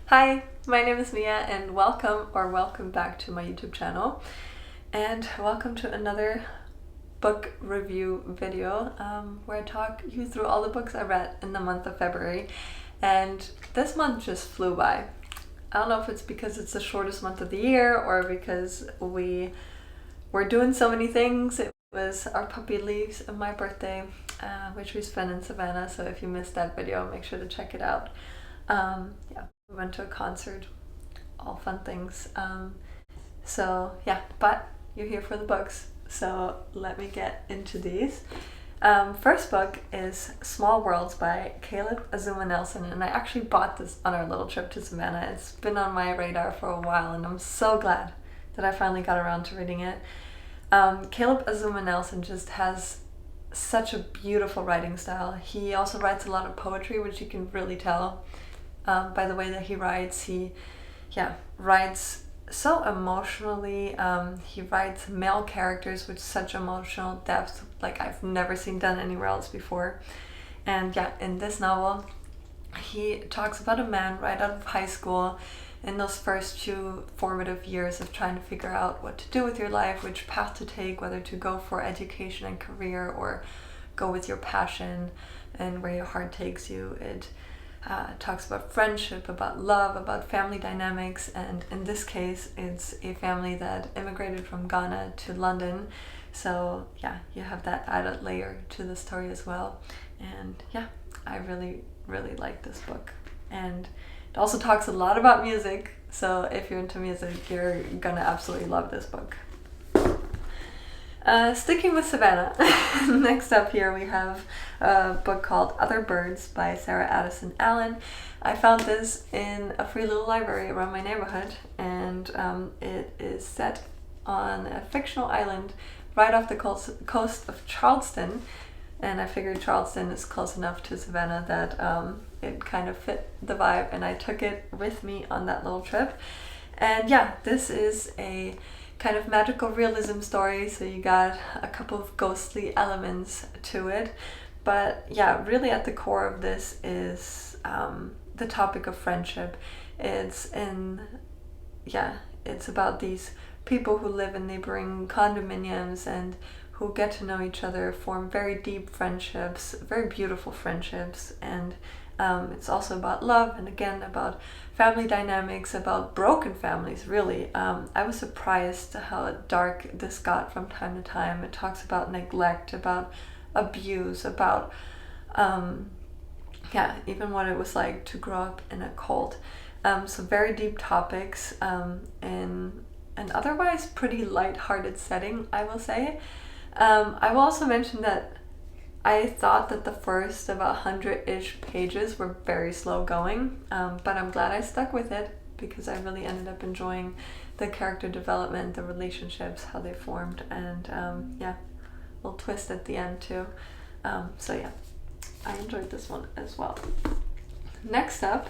Hi, my name is Mia and welcome back to my YouTube channel, and welcome to another book review video where I talk you through all the books I read in the month of February. And this month just flew by. I don't know if it's because it's the shortest month of the year or because we were doing so many things. It was our puppy Leaves and my birthday, which we spent in Savannah, so if you missed that video, make sure to check it out. We went to a concert, all fun things. But you're here for the books, so let me get into these. First book is Small Worlds by Caleb Azuma Nelson, and I actually bought this on our little trip to Savannah. It's been on my radar for a while, and I'm so glad that I finally got around to reading it. Caleb Azuma Nelson just has such a beautiful writing style. He also writes a lot of poetry, which you can really tell by the way that he writes. He writes so emotionally. He writes male characters with such emotional depth like I've never seen done anywhere else before. And in this novel he talks about a man right out of high school in those first few formative years of trying to figure out what to do with your life, which path to take, whether to go for education and career or go with your passion and where your heart takes you. It talks about friendship, about love, about family dynamics, and in this case it's a family that immigrated from Ghana to London, so you have that added layer to the story as well. And I really like this book, and it also talks a lot about music, so if you're into music you're gonna absolutely love this book. Sticking with Savannah, next up here we have a book called Other Birds by Sarah Addison Allen. I found this in a free little library around my neighborhood, and it is set on a fictional island right off the coast of Charleston, and I figured Charleston is close enough to Savannah that it kind of fit the vibe, and I took it with me on that little trip. And this is a kind of magical realism story, so you got a couple of ghostly elements to it, but really at the core of this is the topic of friendship. It's about these people who live in neighboring condominiums and who get to know each other, form very deep friendships, very beautiful friendships, and it's also about love, and again about family dynamics, about broken families, really. I was surprised how dark this got from time to time. It talks about neglect, about abuse, about even what it was like to grow up in a cult. So very deep topics in an otherwise pretty light-hearted setting, I will say. I will also mention that I thought that the first about 100-ish pages were very slow going, but I'm glad I stuck with it because I really ended up enjoying the character development, the relationships, how they formed, and a little twist at the end too. I enjoyed this one as well. Next up,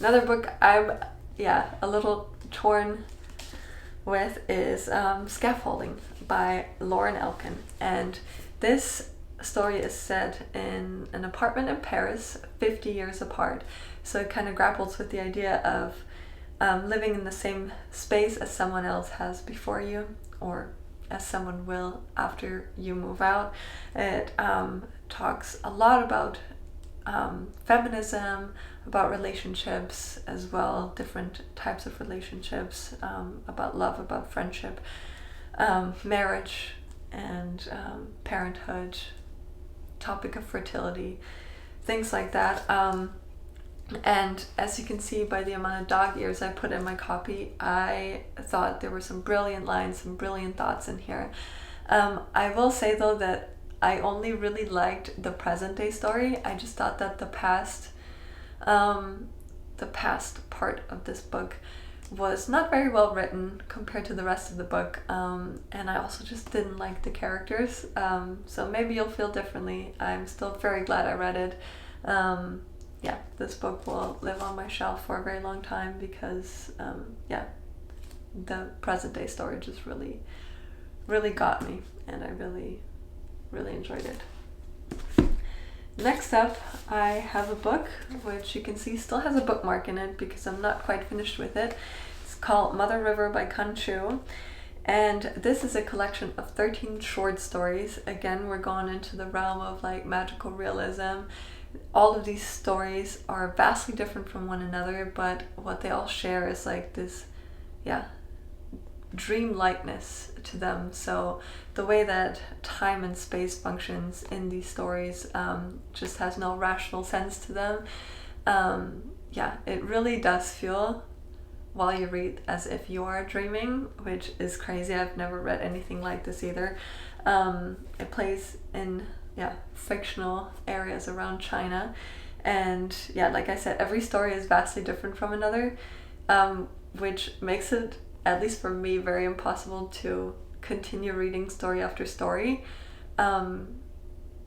another book I'm a little torn with is Scaffolding by Lauren Elkin, and this story is set in an apartment in Paris 50 years apart, so it kind of grapples with the idea of living in the same space as someone else has before you, or as someone will after you move out. It talks a lot about feminism, about relationships as well, different types of relationships, about love, about friendship, marriage, and parenthood, topic of fertility, things like that. And as you can see by the amount of dog ears I put in my copy, I thought there were some brilliant lines, some brilliant thoughts in here. I will say though that I only really liked the present day story. I just thought that the past part of this book was not very well written compared to the rest of the book, and I also just didn't like the characters, so maybe you'll feel differently. I'm still very glad I read it. This book will live on my shelf for a very long time because the present day story just really got me, and I really enjoyed it. Next up, I have a book which you can see still has a bookmark in it because I'm not quite finished with it. It's called Mother River by Kan Chu. And this is a collection of 13 short stories. Again, we're going into the realm of like magical realism. All of these stories are vastly different from one another, but what they all share is like this, dreamlikeness to them. So the way that time and space functions in these stories just has no rational sense to them. It really does feel while you read as if you are dreaming, which is crazy. I've never read anything like this either. It plays in fictional areas around China, and like I said, every story is vastly different from another, which makes it, at least for me, very impossible to continue reading story after story,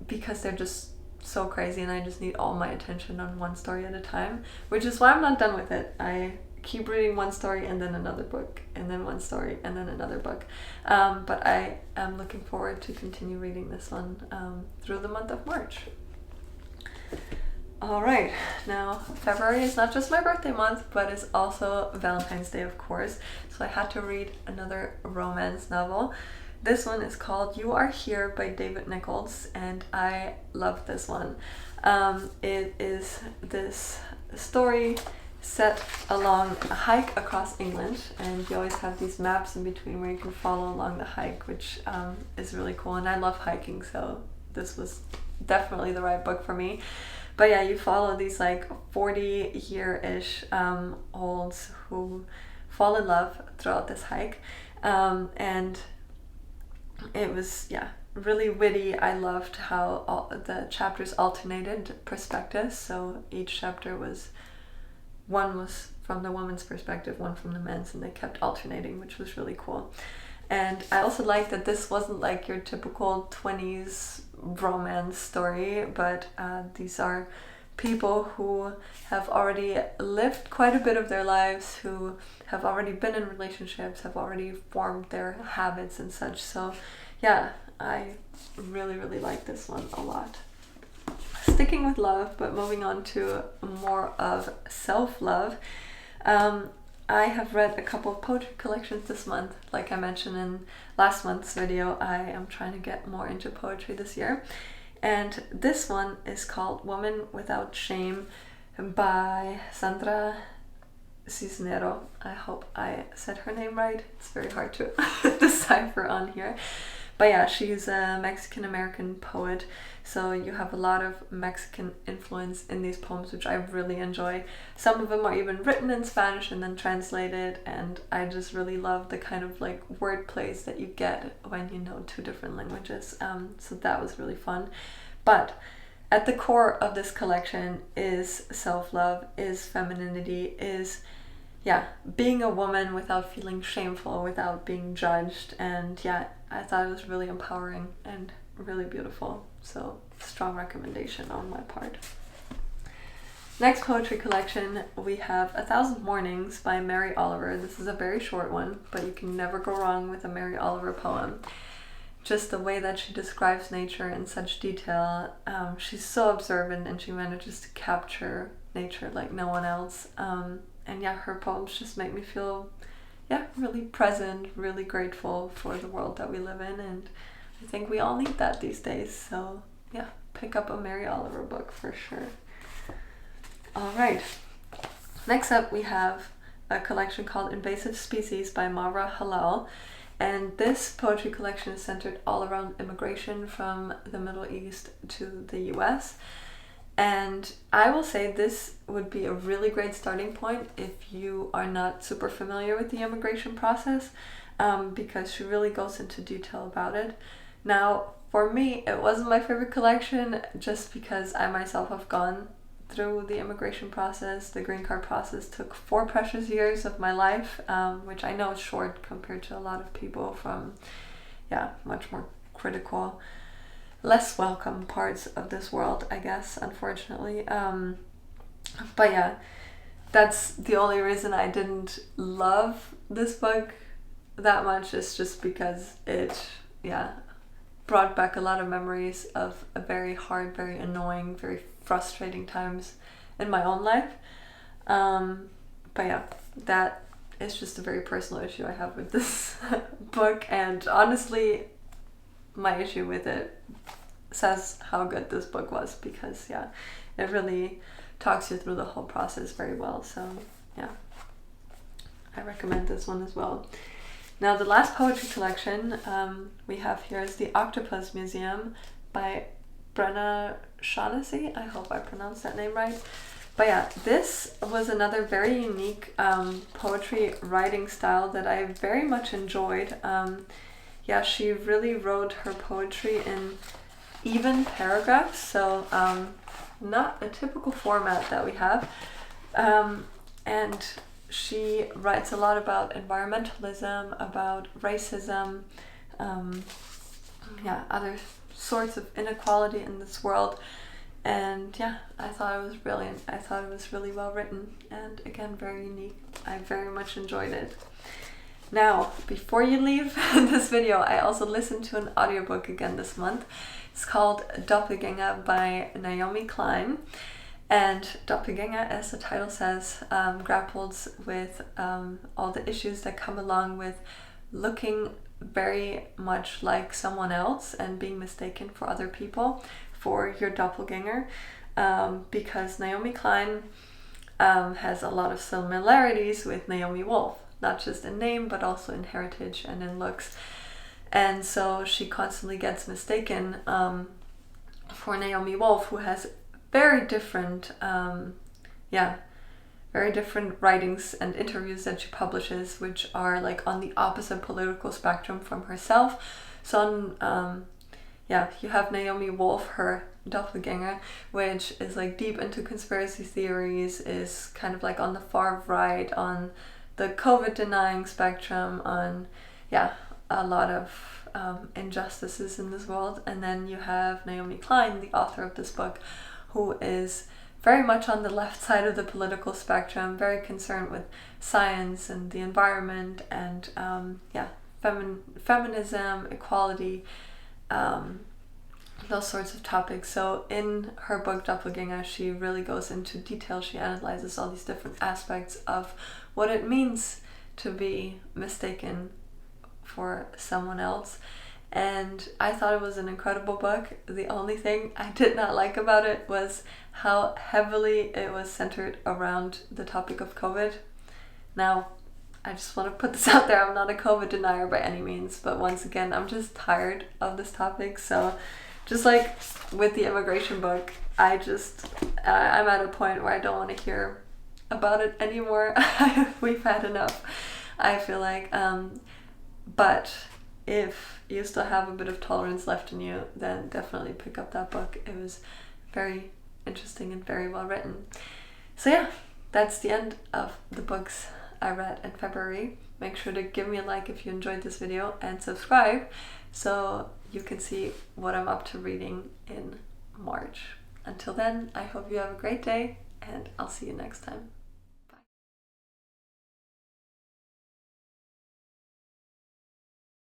because they're just so crazy and I just need all my attention on one story at a time, which is why I'm not done with it. I keep reading one story and then another book and then one story and then another book, but I am looking forward to continue reading this one through the month of March. Alright, now February is not just my birthday month, but it's also Valentine's Day, of course, so I had to read another romance novel. This one is called You Are Here by David Nichols, and I love this one. It is this story set along a hike across England, and you always have these maps in between where you can follow along the hike, which is really cool, and I love hiking, so this was definitely the right book for me. But you follow these like 40-year-ish olds who fall in love throughout this hike, and it was really witty. I loved how all the chapters alternated perspectives, so each chapter was from the woman's perspective, one from the men's, and they kept alternating, which was really cool. And I also liked that this wasn't like your typical 20s romance story, but these are people who have already lived quite a bit of their lives, who have already been in relationships, have already formed their habits and such. So I really, really like this one a lot. Sticking with love, but moving on to more of self-love. I have read a couple of poetry collections this month. Like I mentioned in last month's video, I am trying to get more into poetry this year. And this one is called Woman Without Shame by Sandra Cisnero. I hope I said her name right. It's very hard to decipher on here. But she's a Mexican-American poet, so you have a lot of Mexican influence in these poems, which I really enjoy. Some of them are even written in Spanish and then translated, and I just really love the kind of like word plays that you get when you know two different languages. So that was really fun. But at the core of this collection is self-love, is femininity, is being a woman without feeling shameful, without being judged, and I thought it was really empowering and really beautiful. So strong recommendation on my part. Next poetry collection, we have 1,000 Mornings by Mary Oliver. This is a very short one, but you can never go wrong with a Mary Oliver poem. Just the way that she describes nature in such detail. She's so observant and she manages to capture nature like no one else. And her poems just make me feel really present, really grateful for the world that we live in, and I think we all need that these days. So pick up a Mary Oliver book for sure. Alright, next up we have a collection called Invasive Species by Mawra Halal, and this poetry collection is centered all around immigration from the Middle East to the US. And I will say this would be a really great starting point if you are not super familiar with the immigration process, because she really goes into detail about it. Now, for me, it wasn't my favorite collection just because I myself have gone through the immigration process. The green card process took 4 precious years of my life, which I know is short compared to a lot of people from much more critical, less welcome parts of this world, I guess, unfortunately. But that's the only reason I didn't love this book that much, is just because it brought back a lot of memories of a very hard, very annoying, very frustrating times in my own life. But yeah, that is just a very personal issue I have with this book, and honestly, my issue with it says how good this book was, because yeah, it really talks you through the whole process very well. So yeah, I recommend this one as well. Now the last poetry collection we have here is The Octopus Museum by Brenna Shaughnessy. I hope I pronounced that name right. But yeah, this was another very unique poetry writing style that I very much enjoyed. Yeah, she really wrote her poetry in even paragraphs, so not a typical format that we have. And she writes a lot about environmentalism, about racism, yeah, other sorts of inequality in this world. And yeah, I thought it was brilliant. I thought it was really well written, and again, very unique. I very much enjoyed it. Now, before you leave this video, I also listened to an audiobook again this month. It's called Doppelganger by Naomi Klein. And Doppelganger, as the title says, grapples with all the issues that come along with looking very much like someone else and being mistaken for other people for your doppelganger, because Naomi Klein has a lot of similarities with Naomi Wolf, not just in name but also in heritage and in looks. And so she constantly gets mistaken for Naomi Wolf, who has very different very different writings and interviews that she publishes, which are like on the opposite political spectrum from herself. So you have Naomi Wolf, her doppelganger, which is like deep into conspiracy theories, is kind of like on the far right, on the COVID denying spectrum, on a lot of injustices in this world. And then you have Naomi Klein, the author of this book, who is very much on the left side of the political spectrum, very concerned with science and the environment and feminism, equality, those sorts of topics. So in her book Doppelganger, she really goes into detail. She analyzes all these different aspects of what it means to be mistaken for someone else. And I thought it was an incredible book. The only thing I did not like about it was how heavily it was centered around the topic of COVID. Now, I just want to put this out there, I'm not a COVID denier by any means, but once again, I'm just tired of this topic. So just like with the immigration book, I'm at a point where I don't want to hear about it anymore. We've had enough, I feel like. But if you still have a bit of tolerance left in you, then definitely pick up that book. It was very interesting and very well written. So yeah, that's the end of the books I read in February. Make sure to give me a like if you enjoyed this video, and subscribe so you can see what I'm up to reading in March. Until then, I hope you have a great day, and I'll see you next time.